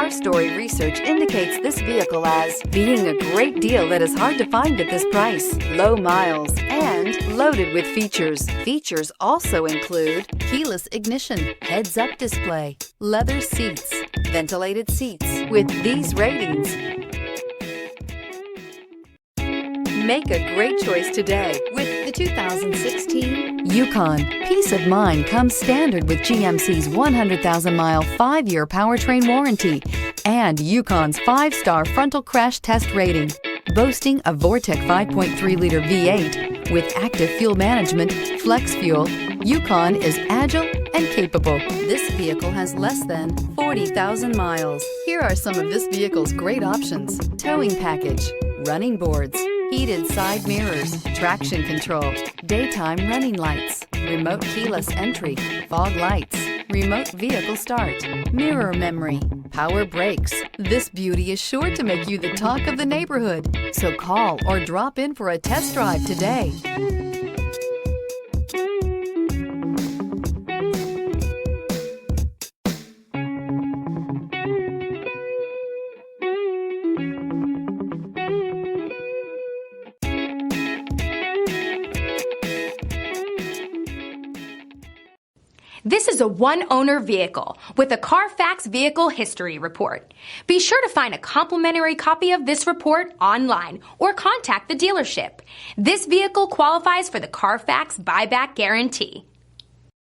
Our story research indicates this vehicle as being a great deal that is hard to find at this price, low miles, and loaded with features. Features also include keyless ignition, heads-up display, leather seats, ventilated seats. With these ratings, make a great choice today with the 2016 Yukon. Peace of mind comes standard with GMC's 100,000-mile 5-year powertrain warranty and Yukon's 5-star frontal crash test rating. Boasting a Vortec 5.3-liter V8 with active fuel management, flex fuel, Yukon is agile and capable. This vehicle has less than 40,000 miles. Here are some of this vehicle's great options: towing package, running boards, heated side mirrors, traction control, daytime running lights, remote keyless entry, fog lights, remote vehicle start, mirror memory, power brakes. This beauty is sure to make you the talk of the neighborhood. So call or drop in for a test drive today. This is a one-owner vehicle with a Carfax Vehicle History Report. Be sure to find a complimentary copy of this report online or contact the dealership. This vehicle qualifies for the Carfax Buyback Guarantee.